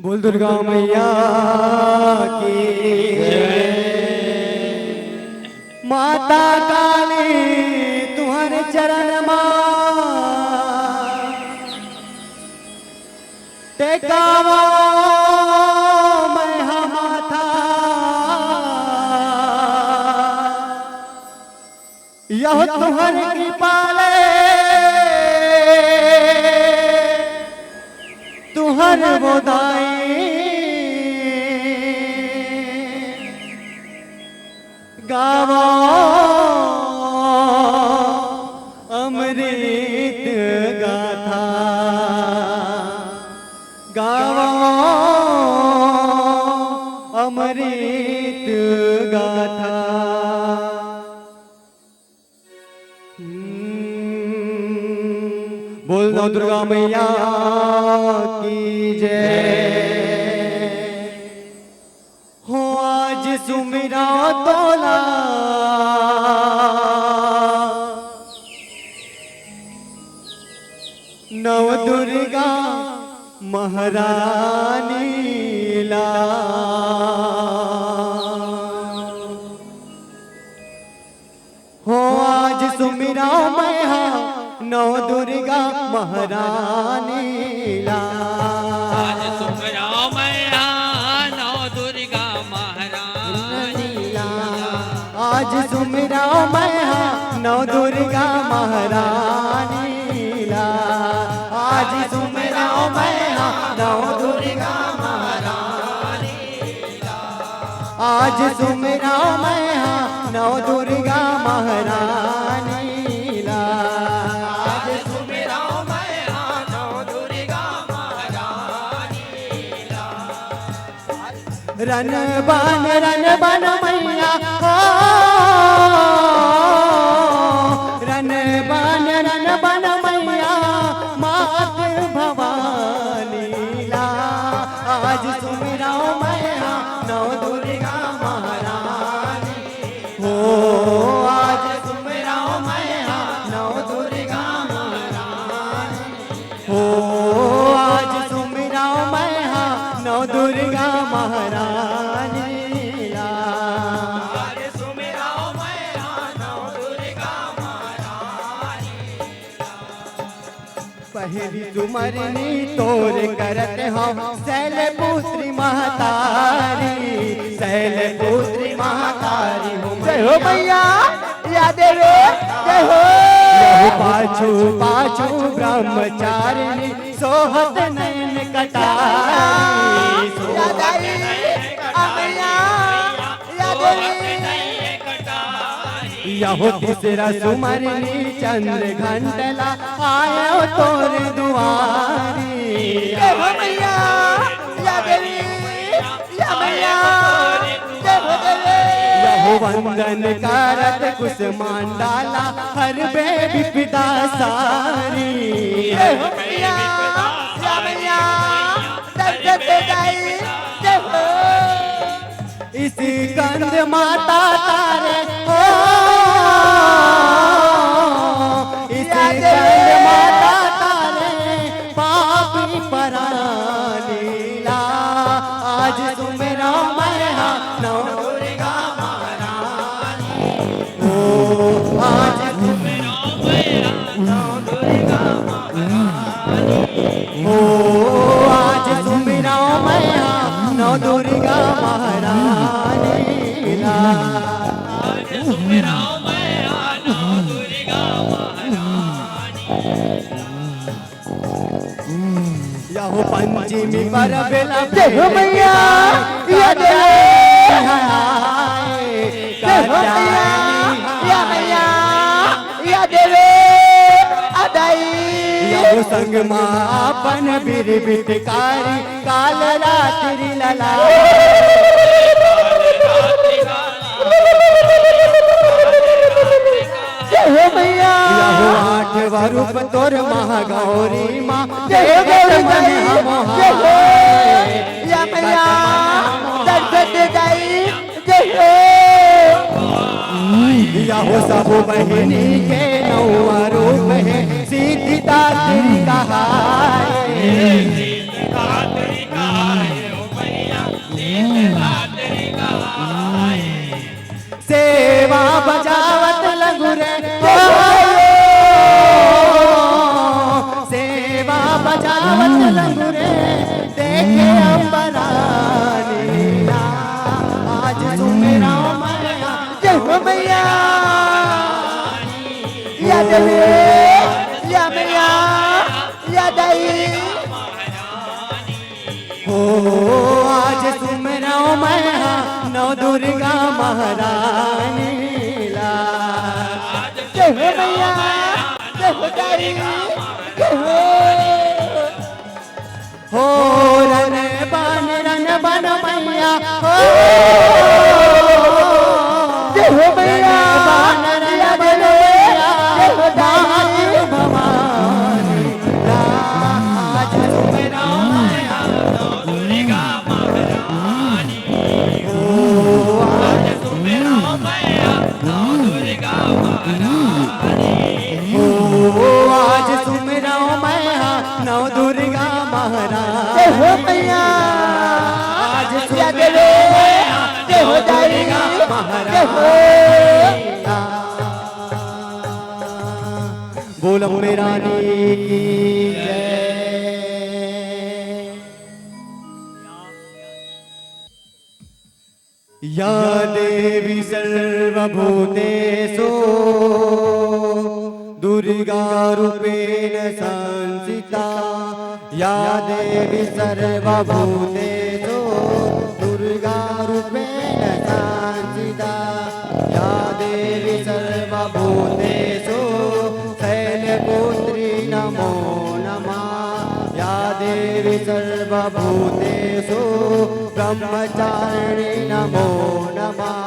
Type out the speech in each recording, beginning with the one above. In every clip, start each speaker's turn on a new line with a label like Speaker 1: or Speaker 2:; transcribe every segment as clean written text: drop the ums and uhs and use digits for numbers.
Speaker 1: बोल दुर्गा मैया की माता काली तुहर चरण टेकावा मैं माथा यह तुहर कृपा तुहर बोदाई गावा अमृत गाथा गावा अमृत गाथा। बोल दो दुर्गा मैया की जय हो। आज सुमिरा तोला नव दुर्गा महारानी ला हो। आज सुमिरा मैया नौ दुर्गा महारानी ला।
Speaker 2: आज सुमिरा मैया नौ दुर्गा महारानी ला।
Speaker 1: आज सुमिरा मैया नौ दुर्गा महारानी ला। आज सुमिरा मैया नौ दुर्गा महारानी ला। आज सुमिरा मैया नौ दुर्गा महारानी ला। रन बन मैया हो। रन बन मैया मात भवानी ला। आज सुमिरा मैया नौ दुर्गा महारानी हो। आज सुमिरा मैया नौ दुर्गा महारानी हो। आज सुमिरा मैया नौ दुर्गा महारानी ला।
Speaker 2: आज सुमिरा मैया नौ दुर्गा महारानी ला।
Speaker 1: पहली तुमरनी तोर करत हो शैलपुत्री महतारी। शैलपुत्री महतारी हो। जय हो मैया या देवी जय हो। पाछू पाछू ब्रह्मचारिणी सोहत नयन कटारी। यहो तीसरा सुमरनी चंद्र घंटला आयो तोर दुआरी। यहो वंदन करत कुश मांडाला हर बे विपदा सारी। इस कंद माता तारे हो। इस कंद माता तारे पापी परानी ला। आज सुमिरा मैया नौ दुर्गा महारानी हो। आज
Speaker 2: सुमिरा मैया नौ दुर्गा महारानी
Speaker 1: हो। आज सुमिरा मैया नौ दुर्गा महारानी ला।
Speaker 2: आज सुमिरा मैया नौ दुर्गा महारानी।
Speaker 1: यहो पंचमी पर बेला
Speaker 3: जय हो मैया या देवी अदाई।
Speaker 1: यहो संग मापन बीर बिटकारी काल रात्रि लला।
Speaker 3: जय हो मैया
Speaker 1: यहो आठ रूप तोर महागौरी माँ।
Speaker 3: जय हो या मैया दर्शन दाई। जय हो
Speaker 1: यहो सब बहिनी के नौ रूप है सीधी दात्री कहा।
Speaker 3: देवी या मैया या दाई
Speaker 1: हो आज सुमराओ मैं नौ दुर्गा महारानी लाल।
Speaker 3: जय हो मैया जय हो दाई जय
Speaker 1: हो रन बन मैया हो
Speaker 3: जय हो मैया या बन जय हो दाई
Speaker 1: भवानी
Speaker 2: आज सुमराओ मैं नौ दुर्गा महारानी हो आज सुमराओ मैं नौ दुर्गा महारानी
Speaker 1: हो आज सुमराओ मैं नौ दुर्गा महारानी।
Speaker 3: जय हो मैया
Speaker 1: आज
Speaker 3: या देवी जय हो दाई जय हो
Speaker 1: बोलो मेरानी जय। या देवी सर्वभूतेषु दुर्गा रूपेण संस्थिता या देवी सर्वभूतेषु दुर्गा रूपेण संस्थिता या देवी सर्वभूतेषु शैलपुत्री नमो नमः या देवी सर्वभूतेषु ब्रह्मचारिणी नमो नमः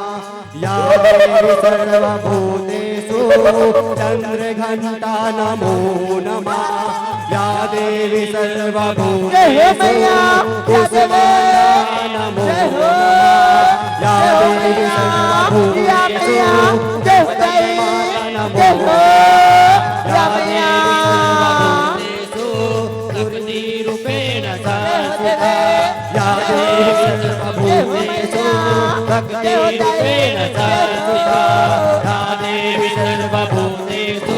Speaker 1: या देवी सर्वभूतेषु चंद्रघंटा नमो नमः या देवी सर्वभूतेषु
Speaker 3: जय हो मैया या देवी
Speaker 1: नमो
Speaker 3: जय हो
Speaker 1: नमः या देवी सर्वभूतेषु
Speaker 3: या मैया जय हो दाई जय हो या मैया
Speaker 2: शक्ति रूपेण
Speaker 1: संस्थिता या देवी सर्वभूतेषु
Speaker 2: शक्ति रूपेण संस्थिता या देवी सर्वभूतेषु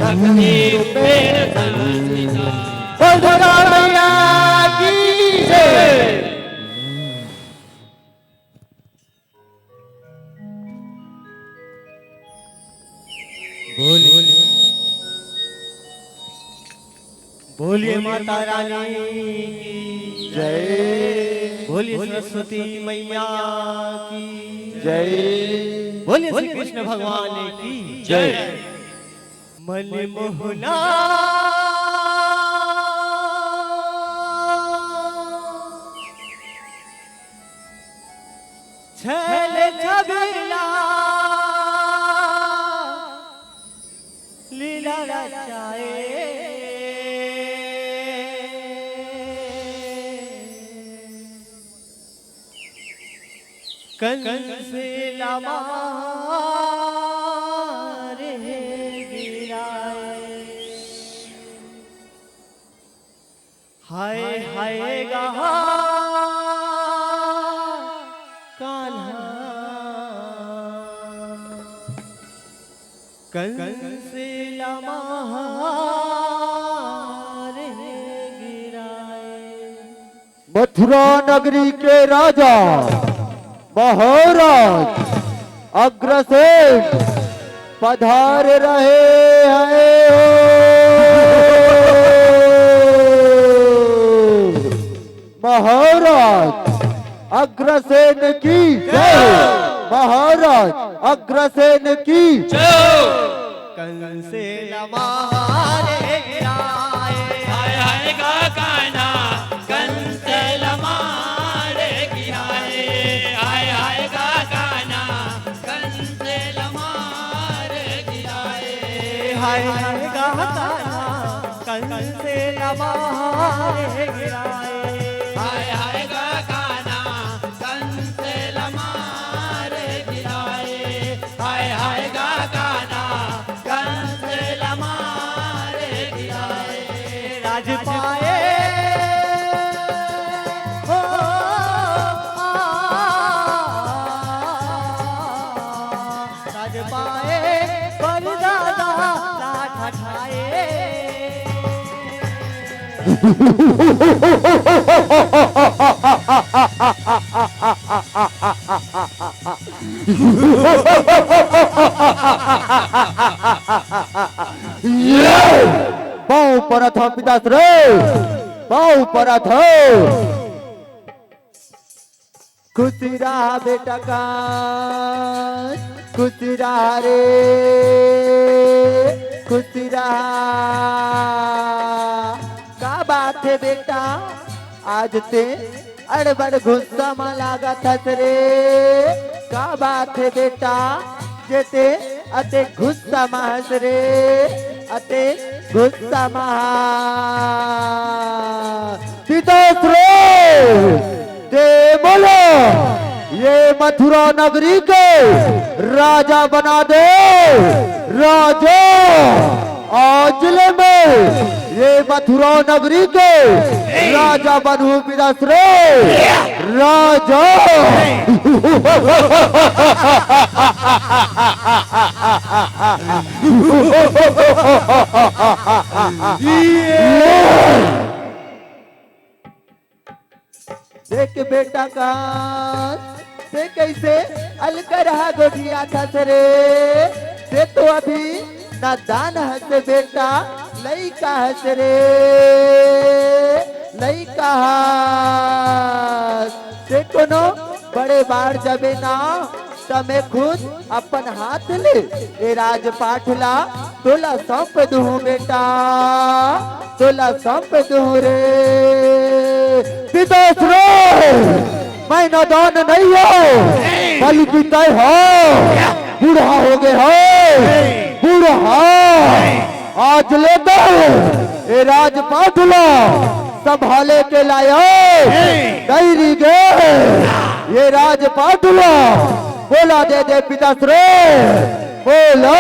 Speaker 2: शक्ति रूपेण संस्थिता।
Speaker 1: बोल दुर्गा मैया की जय। बोलिए माता रानी की
Speaker 3: जय
Speaker 1: बोलिए सरस्वती मैया की
Speaker 3: जय
Speaker 1: बोलिए श्री कृष्ण भगवान की
Speaker 3: जय
Speaker 1: मनमोहना छल छबीला लीला रचाए कंस लमारे गिराए हाय हाय गहा कान्हा कंस लमारे गिराए।
Speaker 3: मथुरा नगरी के राजा महाराज अग्रसेन पधार रहे हैं महाराज अग्रसेन की जय महाराज अग्रसेन की
Speaker 1: कंस लमारे गिराए
Speaker 2: हाय हाय गा कान्हा कंस लमारे गिराए हाय हाय गा कान्हा कंस लमारे गिराए
Speaker 1: हाय हाय गाता कंस लमारे गिराए
Speaker 2: हाय हाय गा कान्हा कंस लमारे गिराए हाय हाय गा कान्हा कंस लमारे गिराए।
Speaker 1: राज पाए हो राज पाए पर दादा लाठ खाए
Speaker 3: पाँव परत हो पिताश्री, पाँव परत हो। खुशी रहा बेटा का, खुशी रहा रे, खुशी रहा। का बात है बेटा, आज ते अड़बड़ गुस्सा में लागा थस रे। का बात है बेटा, जेते अते गुस्सा में हंस रे, अते गुस्सा में। पिताश्री ते बोलो, ये मथुरा नगरी के राजा बना दे, राजा। आज में ये मथुरा नगरी के राजा बनू पिताश्री, राजा। देख बेटा का से कैसे अलकर हा गोठिया था रे। से तो अभी नादान हस बेटा, लइका हस रे, लइका से कोनो बड़े बार जबे ना तमे खुद अपन हाथ ले ए राजपाट ला तोला सौंप दूं बेटा, तोला सौंप दूं रे। पिताश्री मैं नादान नहीं हो, बल्कि तय हो, बूढ़ा हो गए हो, बूढ़ा। आज ले दो ए राजपाट ला संभाले के लायो, गैरी गे ये राजपाट ला बोला दे दे पिताश्री, बोलो।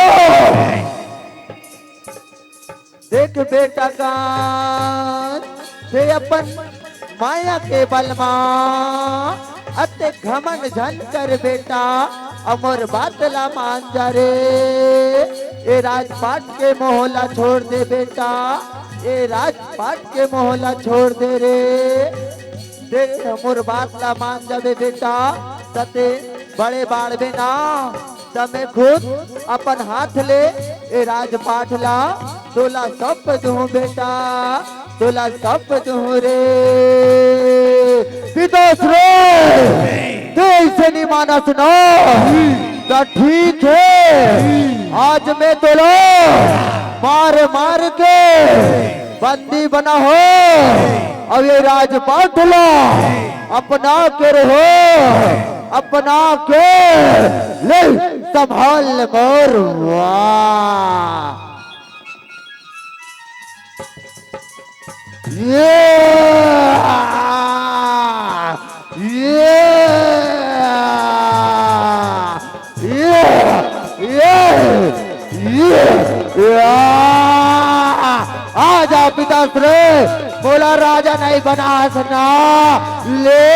Speaker 3: देख बेटा का से अपन माया के बलमा अते घमन झन कर बेटा, अमर बातला मान जा रे। ए राजपाट के मोहल्ला छोड़ दे बेटा, ए राजपाट के मोहल्ला छोड़ दे रे। देख अमर बातला मान जावे बेटा, तते बड़े बाड़ में ना तमे खुद अपन हाथ ले ए राजपाट ला तोला सब दूं बेटा, तोला सब दूं रे। पिताश्री तो ऐसे नहीं माना सुनो तो ठीक है, आज मैं तोला मार मार के बंदी बना हो, अब ये राजपाट ला अपना के रहो, अपना के ले संभाल मोर। वाह ये आजा पिताश्री, बोला राजा नहीं बना सना ले।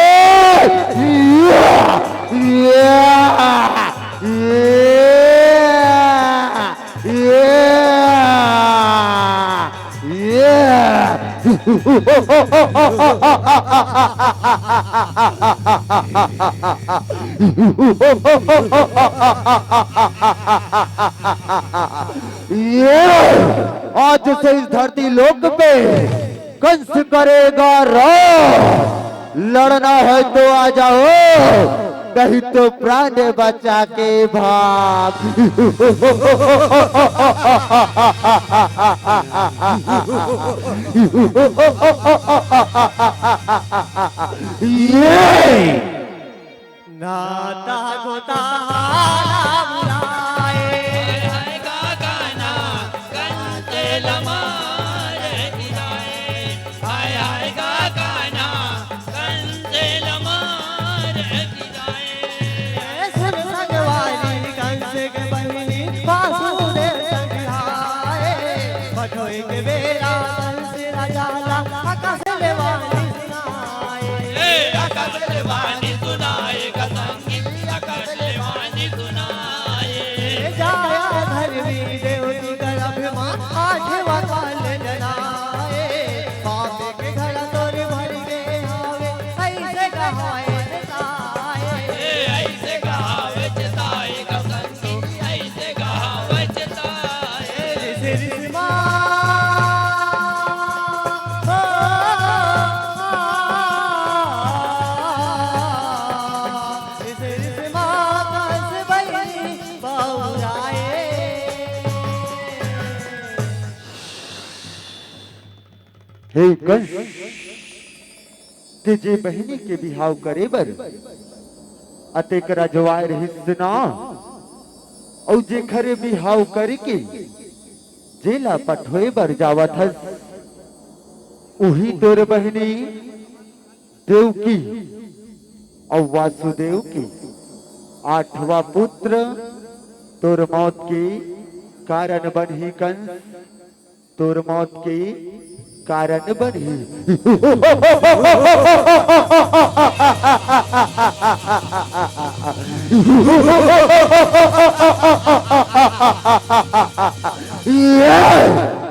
Speaker 3: आज से इस धरती लोक पे कंस करेगा रो, लड़ना है तो आ जाओ, नहीं तो प्राण बचा के भाग। ये
Speaker 2: नाता गोता बुलाए है गाना कंते लमार गिराए, हाय हाय गाना कंते लमार गिराए। सुन संगवाली कंस के बहिनी वासुदेव संघाए, बठोई के बेरा कंस राजा आकाश ले वाली सुनाए, आकाश ले वाली
Speaker 3: हे कंस ते जे बहनी के बिहाव करे बर अतेक रजवाए रहिस ना और जे खरे बिहाव करके जेला पठोए बर जावत हस उही तोर बहनी देवकी और वासुदेव की आठवां पुत्र तोर मौत के कारण बनी कंस तोर मौत के कारण बनी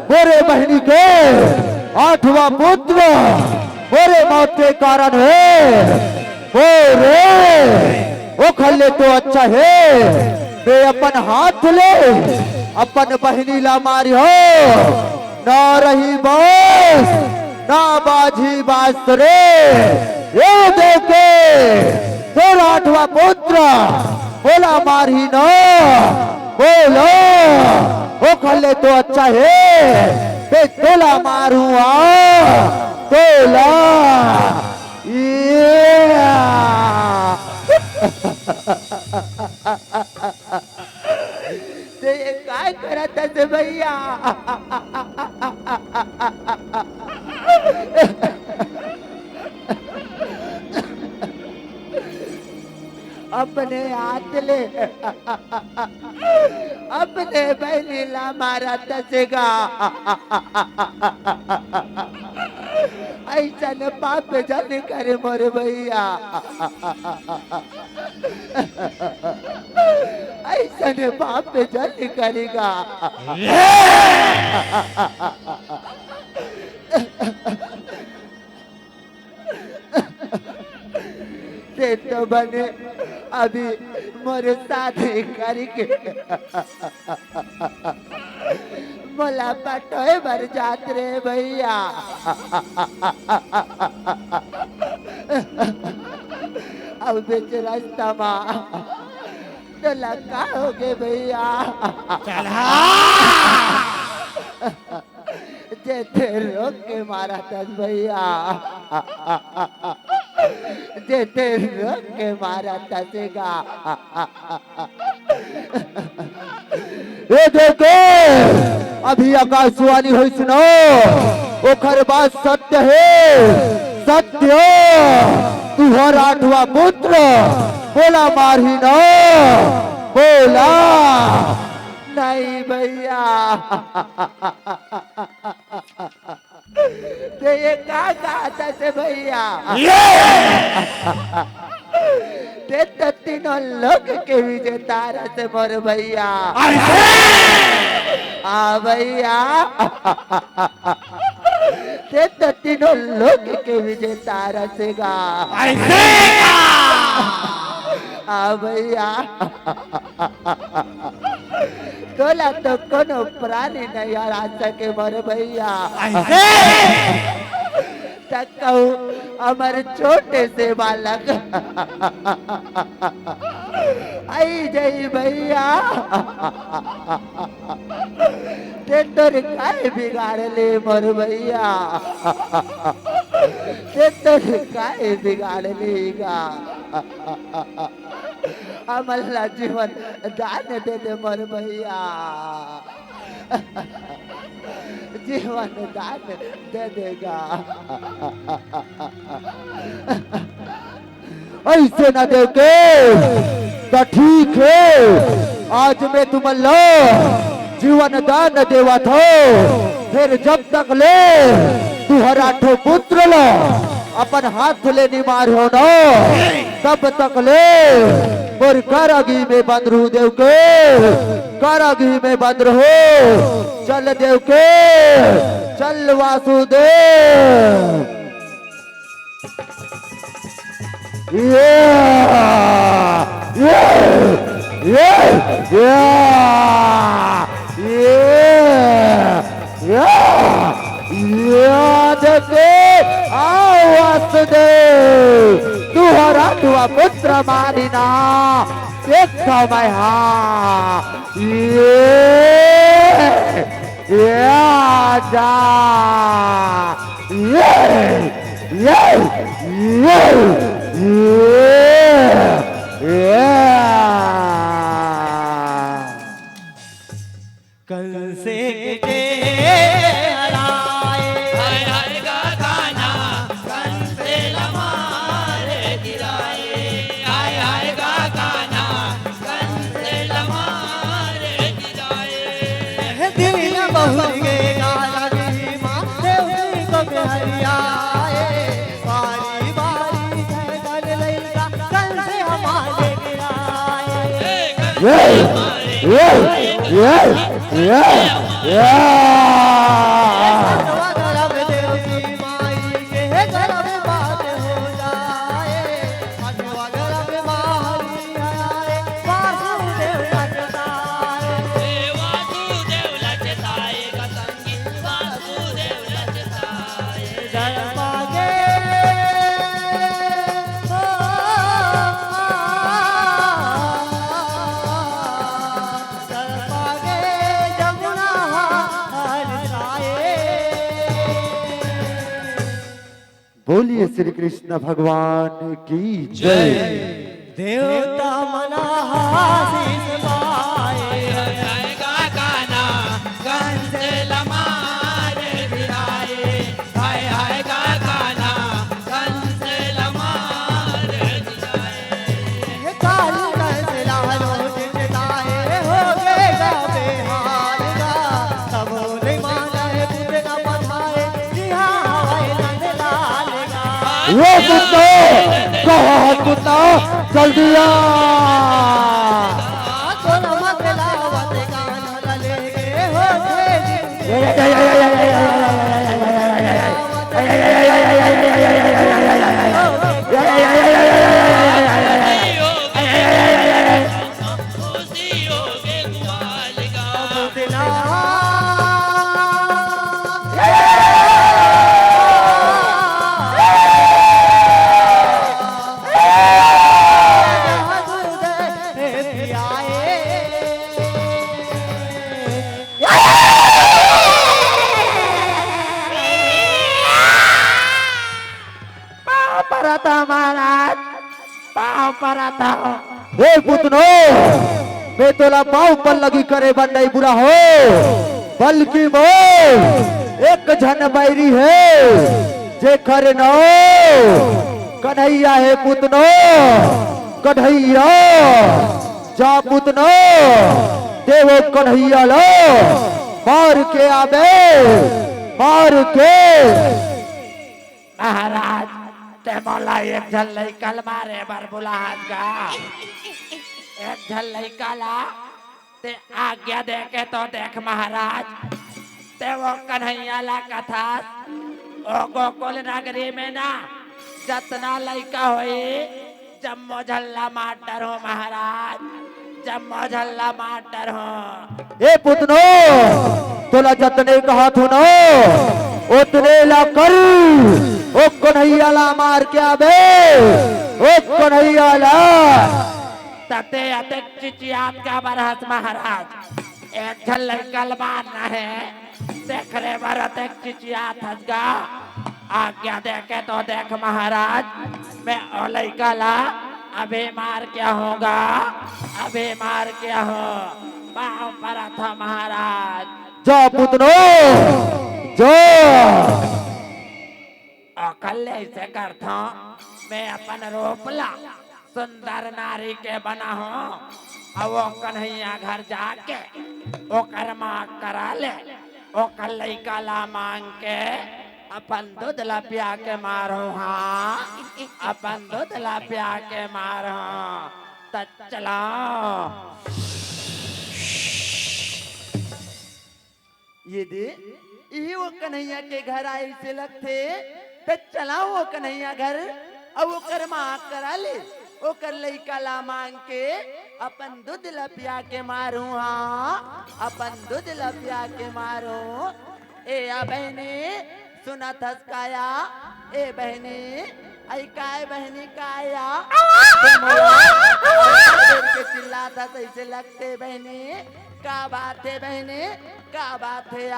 Speaker 3: मेरे बहनी के आठवां पुत्र मेरे मौत के कारण है वो रे वो खल्ले तो अच्छा है वे अपन हाथ ले अपन बहनी ला मारी हो ना रही बास ना बाजी बास रे ये देखे तो आठवां पुत्र बोला मारी ना बोलो वो खल्ले तो अच्छा है वे तोला मारूंगा तोला ते काय करत आहे भैया अपने हाथ ले अपने बहनी ला मारा तसेगा ऐसा न पाप जाने करे मोरे भैया ऐसा न पाप जाने करेगा ते तो बने अभी मोरे साथे करके मला पटोए भर जात रे भैया अब बेच रास्ता माँ तो लगा हो गए भैया जेते रोक के मारा था भैया जेते रोक के मारा था ये देखो अभी आकाशवाणी हुई सुनो ओखर बात सत्य है सत्य तुहर आठवां पुत्र बोला मारही न बोला नहीं भैया ते ये का से भैया ते तो तीनों लोग के विजेता से मोर भैया आ भैया ते तो तीनों लोग के विजेता रसेगा आ भैया तोला तो कोनो प्राणी नहीं हरा सके मोर भैया कहूँ हमारे छोटे से बालक आई जई भैया ते तोर काय बिगाड़ ले मोर भैया ते तोर काय बिगाड़ लेगा हमारा जीवन दान दे दे मोर भैया जीवन दान दे देगा ऐसे न दे के तो ठीक है आज मैं तुम लो जीवन दान देवा थो फिर जब तक ले तुहरा ठो पुत्र लो अपन हाथ ले निमार हो न तब तक ले मोर कारागी में बंद रू देव के कारागी में बंद रहो चल देव के चल वासुदेव वासुदेव तुहरा तुआ पुत्र मारिना एक समय आजा
Speaker 1: कंसे के हराए
Speaker 2: हाय हाय का गाना कंसे लमारे गिराए हाय हाय का गाना कंसे लमारे गिराए
Speaker 1: दिन बहुत गे गाना गी माथे को हरियाए बारी बारी धर लैला कंसे हमारे गिराए गरब देव की माई के गरब बात हो जाए गरब मारी आए वासुदेव लचताए
Speaker 2: वासुदेव लचताए का संगीत वासुदेव लचताए
Speaker 1: जय मागे जमुना
Speaker 3: बोलिए श्री कृष्ण भगवान की जय।
Speaker 1: देवता मना हासिस पाए
Speaker 2: हाय का गाना कंसे लमारे गिराए हाय हाय का गाना कंसे लमारे गिराए
Speaker 1: काली कंस लालो जिताए हो गए बेहाल का तब नहीं माना है पुत्र न पठाए जिहा हवाई नंद लाल का
Speaker 3: ये कुत्ता कहा कुत्ता जल्दी आ
Speaker 1: कोन मत लावत गाना ले हो
Speaker 2: खुशी हो गए गुमाल का
Speaker 3: परता महाराज पाँव परता हे पुतनो मैं तोला पाँव पर लगी करे बंडई बुरा हो बल्कि वो एक झन बैरी है जे करे नो कन्हैया है पुतनो कन्हैया जा पुतनो देवो कन्हैया लो मार के आबे मार के महाराज ते मोला एक झल लइकल मारे बर बुलाहत का एक झल लइकला ते आज्ञा दे के तो देख महाराज ते वो कन्हैया ला कथा ओ गोकुल नगरी में ना जतना लइका होई जम्मो झल्ला माटर हो महाराज जम्मो झल्ला माटर हो ए पुतनो तोला जतने कहा थो नो उतने ला कर ओ कन्हैया ला मार के आबे ओ कन्हैया ला तते अते चिचियात का बरहत महाराज एक झल लइकल मारना है देख रे बरत एक चिचियात हसगा आज्ञा दे के तो देख महाराज मैं ओ लइकला अभी मार क्या होगा अभी मार क्या हो पाँव पर था महाराज जो पुतनो जो कल ऐसे करता मैं अपन रोपला सुंदर नारी के बना हूँ और वो कन्हैया घर जाके वो कर्मा करा ले वो कल लइका ला मांग के अपन दूध ला पिया के मारो हाँ अपन दूध ला पिया के मारो त चला ये दे यही वो कन्हैया के घर आए से लगते तो चला वो कन्हैया घर अब वो कर्मा करा ले वो कर लइका ला मांग के अपन दूध ला पिया के मारू हाँ अपन दूध ला पिया के मारू ए आ बहने सुना थसकाया ए बहने आई काय बहनी काया के चिल्ला था ऐसे लगते बहने का बात है बहने का बात है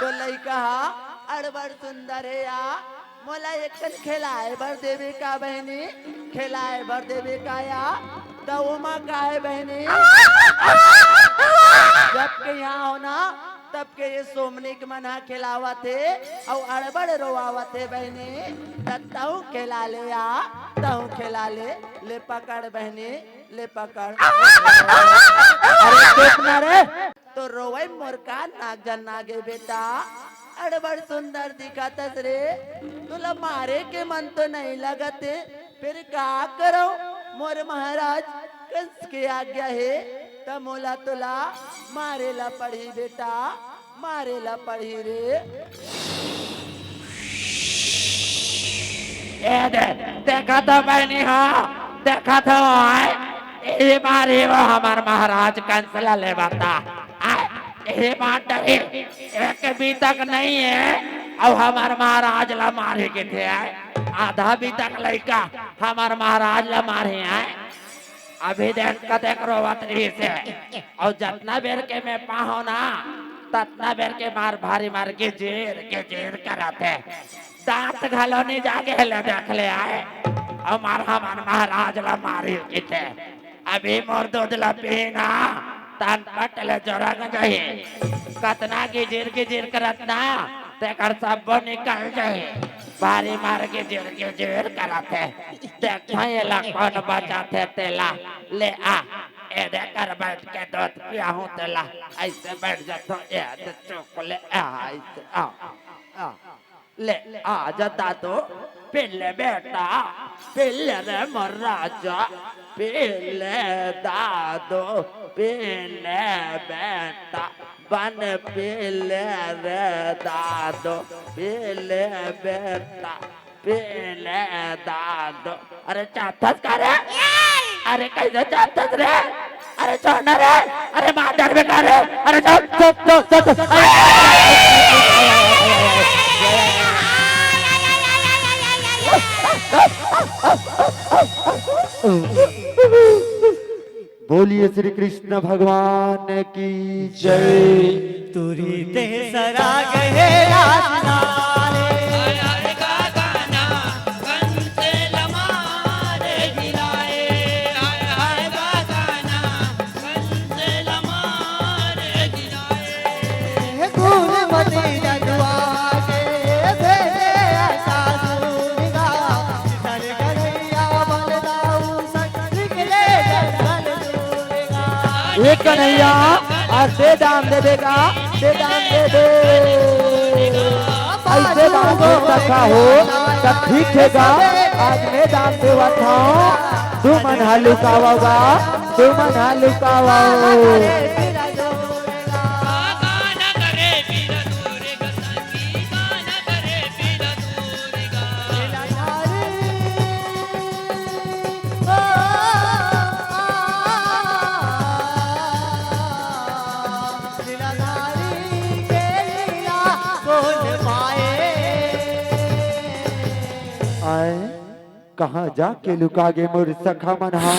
Speaker 3: तो लइका अड़बड़ सुंदर है या मोला एकन खिलाए भर देवे का बहनी खिलाए भर देवे का या तो उमा का है बहनी जब के यहाँ हो ना तब के ये सोमनी के मना खिलावा थे और अड़बड़ रोआवा थे बहनी तऊ खिला ले या तऊ खिला ले पकड़ बहनी ले पकड़ अरे चुप ना रे तो रोवे मोरका नाग जन नागे बेटा अड़बड़ सुंदर दिखातस रे तुला मारे के मन तो नहीं लगते फिर का करो मोर महाराज कंस के आज्ञा है तब मोला तुला मारेला पढ़ी बेटा मारेला पढ़ी रे
Speaker 2: देखा तो बहनी हो देखा तो ये मारे वो हमार महाराज कंस ले बता ये बात एक भी तक नहीं है और हमार महाराज ला मारे के थे आधा भी तक लड़का हमार महाराज ला मारे हैं अभी देख का देख रोवत रही से और जितना बेर के मैं पाहो ना ततना बेर के मार भारी मार के जेर कराते दांत घलोनी जाके ले देख ले आए और मार हमार महाराज ला मारे के थे अभी मोर दूध ला पीना तान पटले जोरा गई कतना गिजिर करतना तेकर सब निकल जाए भारी मार गिजिर कराते देखो ये ला कौन बचाते तेला ले आ ए देकर बैठ के दूध पिया हूँ तेला ऐसे बैठ जातो ये चुप ले ऐसे आ ले आ जाता तो पिल्ले बेटा पिल्ले रे मोर राजा पिल्ले दादो पिल्ले बेटा बन पिल्ले रे दादो पिल्ले बेटा पिल्ले दादो अरे चाहतस करे अरे कैसे चाहतस रे अरे छोड़ना रे अरे मार में करे अरे चुप
Speaker 3: बोलिए श्री कृष्ण भगवान की जय
Speaker 1: तुरी ते सरा गए राजनारे
Speaker 3: एक कन्हैया और दे दाम दे देगा दे दाम दे दे ऐसे दाम दे रखा हो तब ठीक हैगा आज मैं दाम देवा था तू मन हलुकावा तू मन हलुकावा कहाँ जाके लुकागे मोर सखा मनहा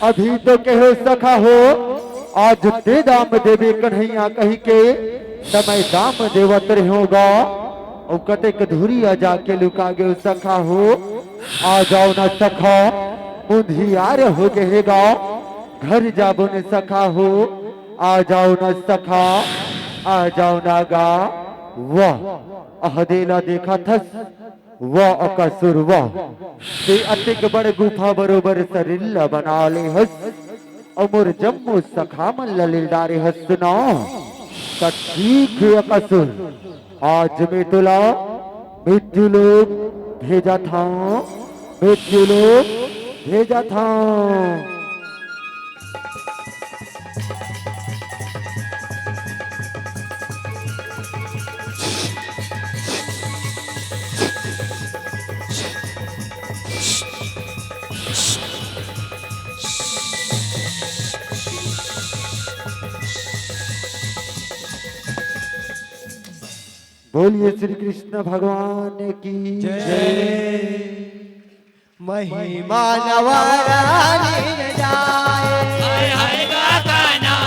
Speaker 3: अभी तो कहो सखा हो आज दे दाम देवे कन्हैया कही के समय दाम देवत होगा और कतेक धुरिया जाके लुकागे सखा हो आ जाओ न सखा मुंधियार हो गएगा घर जाबो न सखा हो आ जाओ न सखा आ जाओ ना गा वाह अहदेला देखा थस वाह अकसुर वाह ते अतिक बड़ गुफा बरोबर सरिल्ला बना ले हस अमर जम्मू सखा मन ललिलदारे हसना ठीक अकसुर आज मैं तुला मृत्यु लोग भेजा था मृत्यु लोग भेजा था बोलिए श्री कृष्ण भगवान की जय
Speaker 1: महिमा नवारानी जाए
Speaker 2: हाय हाय गाना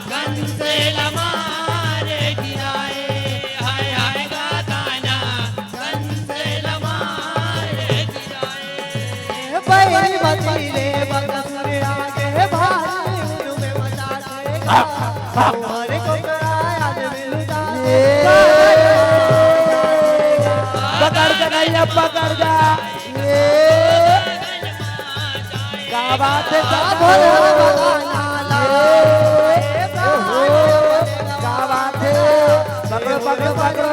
Speaker 2: कंस लमारे गिराए
Speaker 1: तुम्हारे को कराया आज मिलता
Speaker 3: पकड़ कन्हैया पकड़ जा। क्या बात है क्या बात है, पकड़ो पकड़ो पकड़ो।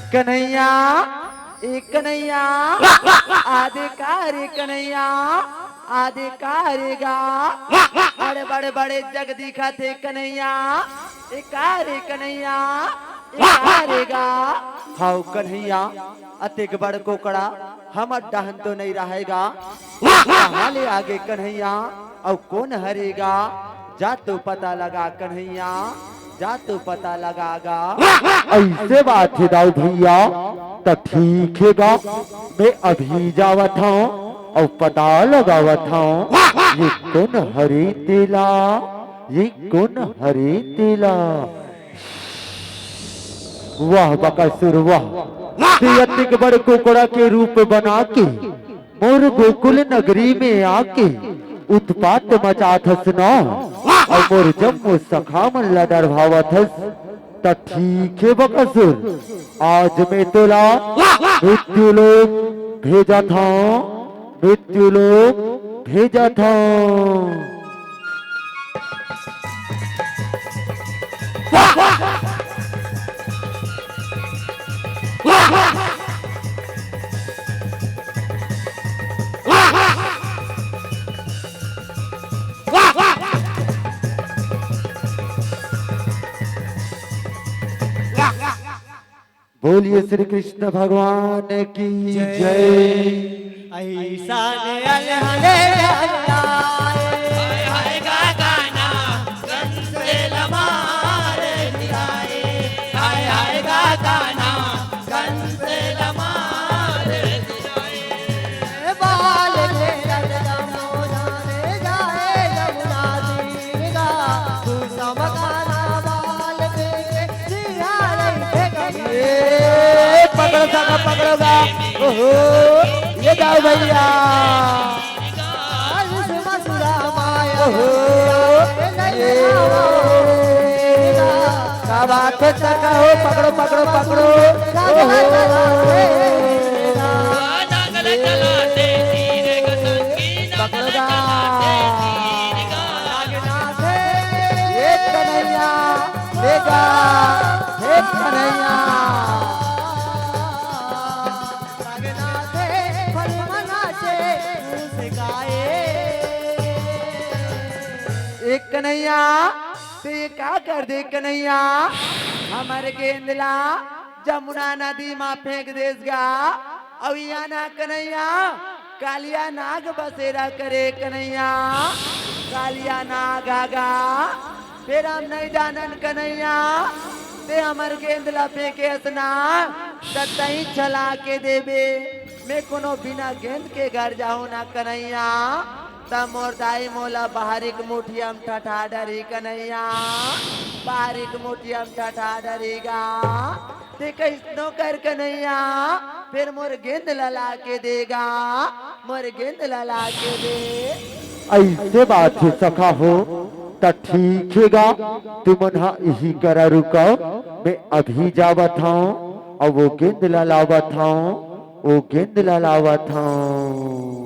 Speaker 3: कन्हैया एक कन्हैया आधिकारी कन्हैया आधिकारिगा बड़े बड़े बड़े जग दिखा थे कन्हैया एकारे कन्हैया एकारेगा। हाउ कन्हैया अतिक बड़ कोकड़ा हम डहन तो नहीं रहेगा, कहाँ ले आगे कन्हैया और कौन हरेगा, जा तो पता लगा कन्हैया जा तो पता लगागा। ऐसे बात है दाऊ भैया तो ठीक है, मैं अभी जावत हूँ और पता लगावत हूँ ये कौन हरे तेला, ये कौन हरे तेला। वाह बकासुर वाह, अतिक बड़ कुकड़ा के रूप बना के मोर गोकुल नगरी में आके उत्पात मचाथस न और मोर जम्मू सखा मन लडर भावथस। त ठीक है बकासुर, आज मैं तोला मृत्यु लोक भेजा था, मृत्यु लोक भेजा था। बोलिए श्री कृष्ण भगवान की जय।
Speaker 1: ऐसा ने अलहले
Speaker 3: पकड़ोगा ओहो ये जाओ भैया ओहो क्या बात है चका हो, पकड़ो पकड़ो पकड़ो पकड़ोगा ये कन्हैया लेगा हे कन्हैया। एक कन्हैया तो ये क्या कर दे कन्हैया, हमारे गेंदला जमुना नदी में फेंक देगा अब यहाँ ना कन्हैया कालिया नाग बसेरा करे कन्हैया, कालिया नाग आगा फिर हम नहीं जानन कन्हैया ते हमारे गेंदला फेंके असना तई चला के देवे, मैं कोनो बिना गेंद के घर जाऊँ ना कन्हैया तब मोर दाई मोला बाहरिक मुठियम ठठा डरी कन्हैया, बाहरिक मुठियम ठठा डरीगा ते कैसनो कर कन्हैया फिर मोर गेंद लला के देगा, मोर गेंद लला के दे। ऐसे बात है सखा हो तो ठीक है, तुम यही करा रुको, मैं अभी जावत हूँ और वो गेंद ललावत हूँ, वो गेंद ललावत हूँ।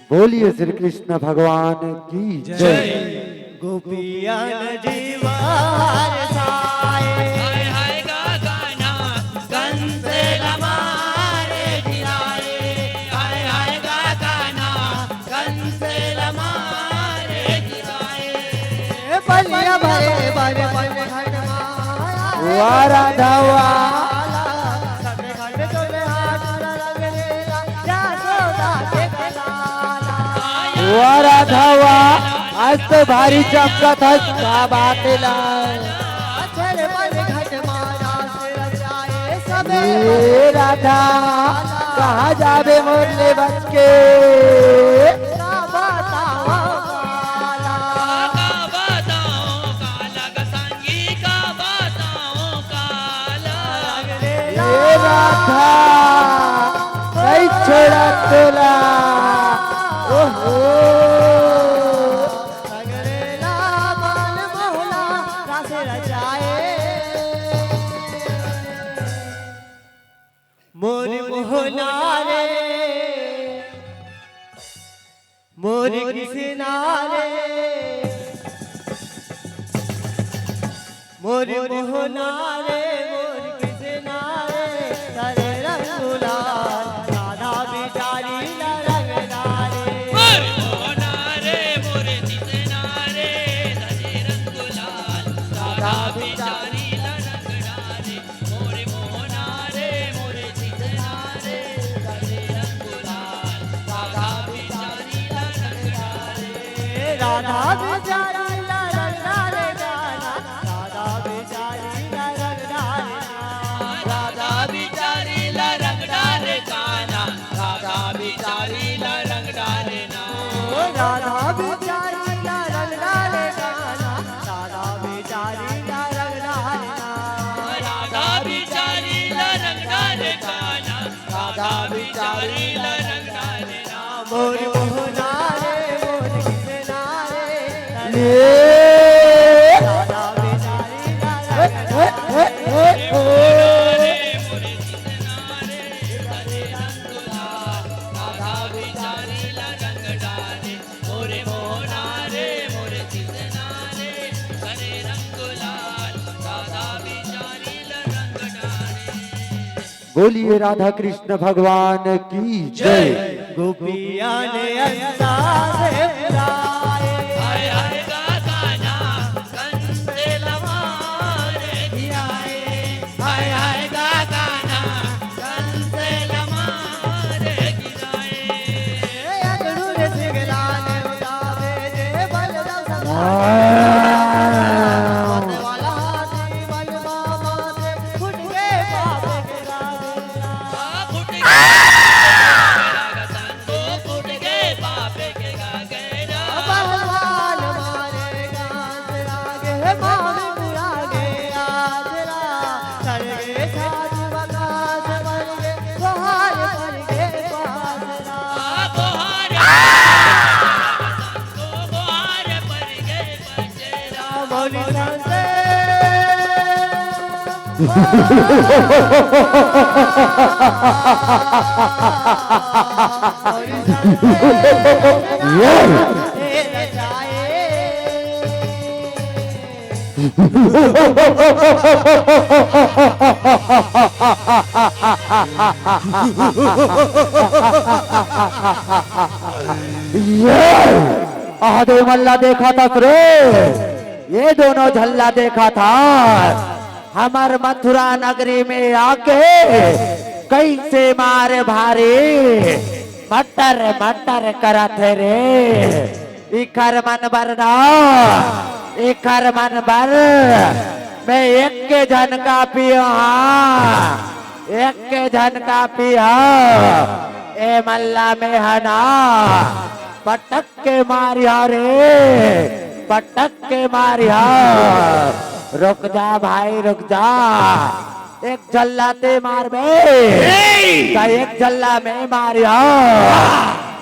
Speaker 3: बोलिए श्री कृष्ण भगवान की जय।
Speaker 1: गोपियन जीवार साए
Speaker 2: हाय हाय गा गाना कंस लमारे गिराए, हाय हाय गा गाना कंस लमारे गिराए।
Speaker 1: बलिया भरे भरे बल घट माया
Speaker 3: वाह राधा वाह,
Speaker 1: सगे घट चले हाथ रंग रेला यशोदा के लाला
Speaker 3: वाह राधा वाह, आज तो भारी चमकत है का बात लाए।
Speaker 1: अछड़ बल घट माया से रचाए सबे
Speaker 3: ये राधा कहाँ जावे मोरले बच के,
Speaker 1: का बताओ काला
Speaker 2: का बताओ काला का संगी का बताओ काला।
Speaker 3: ये राधा कई छोड़ा तोला, ओहो
Speaker 1: सगरेला बाल मोहला रासे रचाए मोरी मोहना रे मोरी कृष्णा रे मोरी मोहना रे मोरी कृष्णा रे करे रंगुला राधा बिचारी रंग डारे
Speaker 2: मोरे मोहना रे मोरे तिसना रे सजे रंगुलाल राधा बिचारी रंग डारे। मोरे मोहना रे मोरे तिसना रे सजे रंगुलाल राधा बिचारी रंग डारे।
Speaker 1: राधा बिचारी रंग डारे गाना राधा बिचारी रंग डारे
Speaker 2: राधा बिचारी रंग डारे काना, राधा बिचारी रंग डारे ना।
Speaker 1: राधा बिचारी रंग डाले गाना राधा बिचारी रंग डाले
Speaker 2: राधा बिचारी रंग डारे काना, राधा बिचारी रंग डारे ना।
Speaker 1: मोर मोहना रे मोर कृष्णा रे
Speaker 3: ये
Speaker 1: राधा बिचारी रंग
Speaker 2: मोरे मोरे तिसना रे सजे रंगुलाल राधा बिचारी रंग डारे। मोरे मोहना रे मोरे तिसना रे सजे रंगुलाल राधा बिचारी रंग डारे।
Speaker 3: बोलिए राधा कृष्ण भगवान की जय।
Speaker 1: गोपिया ने अंदाज़े बुलाए
Speaker 2: हाय हाय गा गाना कंस लमारे गिराए, हाय हाय गा गाना कंस लमारे गिराए।
Speaker 1: अगड़ू सिंगला ने उठावे जे बलराम वाला हाथी बल मामा से फुट के पाप के राजा
Speaker 2: फुट गए संतो फुट गए पापे के गागरा।
Speaker 1: भगवान मारे गांस लागे मारे पुरागे आजरा सरगे साथ बकास बन गे बहार बन गे बाजरा
Speaker 2: बोहार संतो बोहार पर गए बचेरा।
Speaker 1: मौली संसे मौली संसे
Speaker 3: आधे मल्ला देखा था रे, ये दोनों झल्ला देखा था हमार मथुरा नगरी में आके कैसे मारे भारी मटर मटर करत है रे। इकर मन बरना इकर मन बर मैं एक के झन का पिया, एक के झन का पिया ए मल्ला में हना पटक के मारिया रे, पटक के मारिया। रुक जा भाई रुक जा, एक जल्ला ते मार बे, एक जल्ला में मारिया।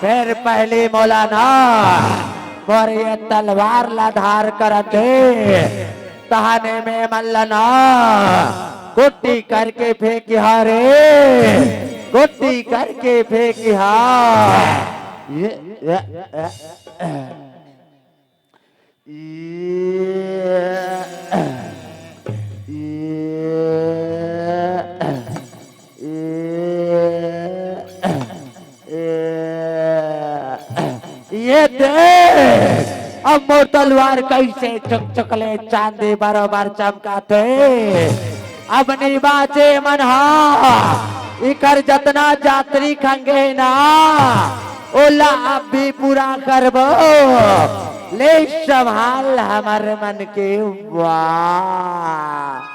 Speaker 3: फिर पहली मौलाना और ये तलवार लाधार कर दे तहाने में मल्लना कुट्टी करके फेंकिया रे, कुट्टी करके फेंकिया। ये
Speaker 2: ये देख अब मोर तलवार कैसे चुकचुकले चांदी बरोबर चमकाते अब नहीं बाचे मनहा इकर जतना जात्री खंगे ना ओला अब भी पूरा करबो ले संभाल हमारे मन के वाह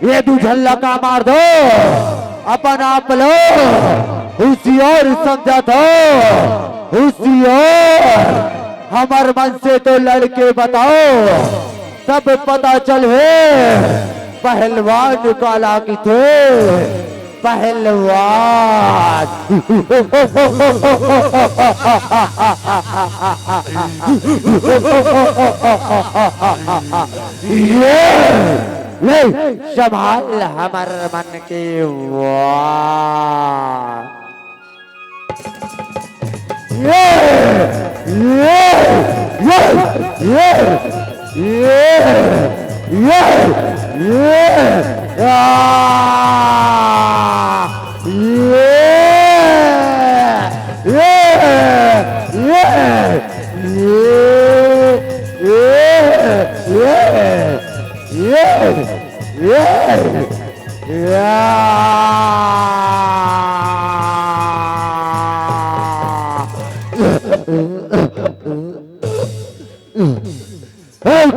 Speaker 2: ये तू झल्ला का मार दो अपन आप लो होशियार समझा दो होशियार हमार मन से तो लड़के बताओ तब पता चल है पहलवान काला की थे पहलवान ये संभाल हमार मन के वाह ये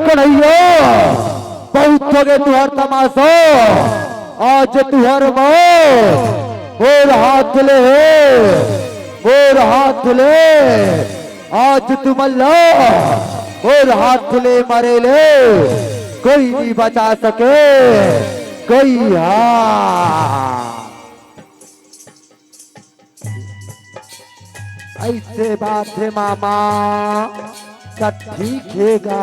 Speaker 2: कन्हैया बहुत हो गए तुहर तमाशो आज तुहर मोर हाथ ले मोर हाथ ले आज तुम अल्लाह और हाथ ले मरे ले कोई नहीं बचा सके कोई ऐसे बात है मामा सब ठीक हैगा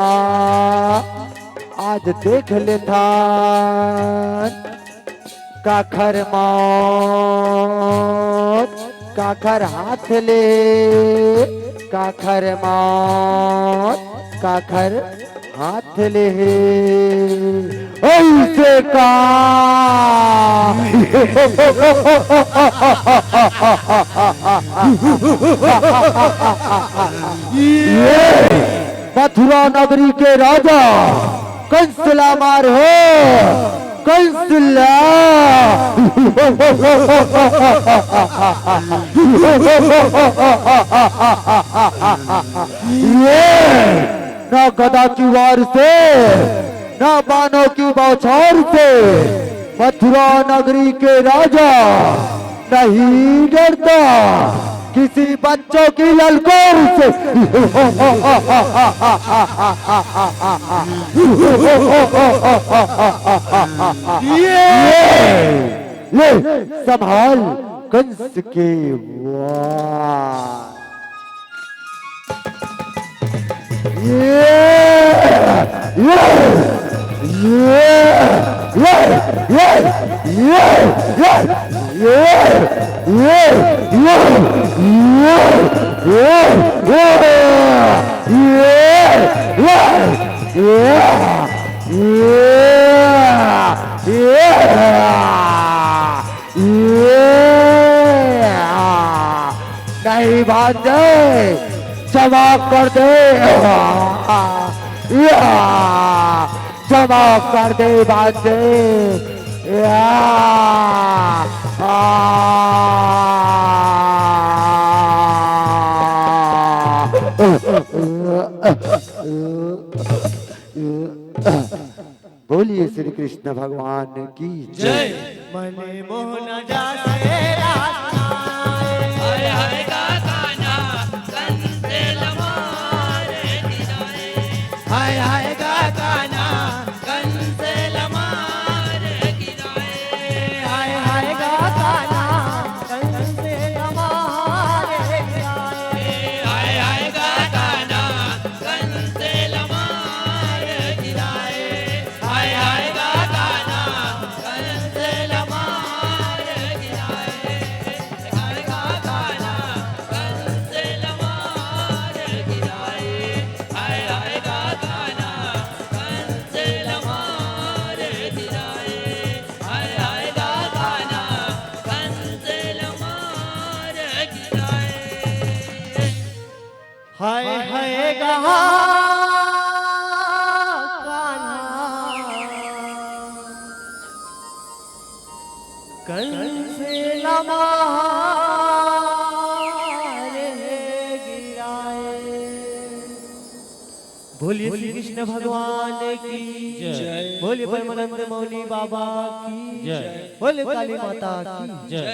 Speaker 2: आज देख लेता काखर मौत काखर हाथ ले काखर मौत काखर हाथ ले ऐसे का मथुरा नगरी के राजा कंसला मार हो कंसला ये ना गदा की वार से ना बानों की बौछार से मथुरा नगरी के राजा नहीं डरता किसी बच्चों की ललकार से ले संभाल कंस के वार नहीं भांजे जवाब कर दे जवाब कर दे भांजे
Speaker 3: बोलिए श्री कृष्ण भगवान की जय।
Speaker 1: मने मोहन जासे रासनाए
Speaker 2: हाय हाय गाना कंसे लमारे गिराए हाय हाय गाना कंसे लमारे गिराए
Speaker 1: हाय हाय गाना कंसे हमारे गिराए
Speaker 2: हाय हाय गाना कंसे लमारे गिराए हाय हाय गाना कंसे लमारे गिराए हाय गाना कंसे लमारे गिराए हाय हाय गाना कंसे लमारे गिराए हाय हाय गाना कंसे लमारे गिराए
Speaker 1: हाय हाय कान्हा कंसे लमारे गिराए। बोलिए श्री कृष्ण भगवान की जय। बोलिए परमानंद मौली बाबा की जय। बोलिए काली माता की जय।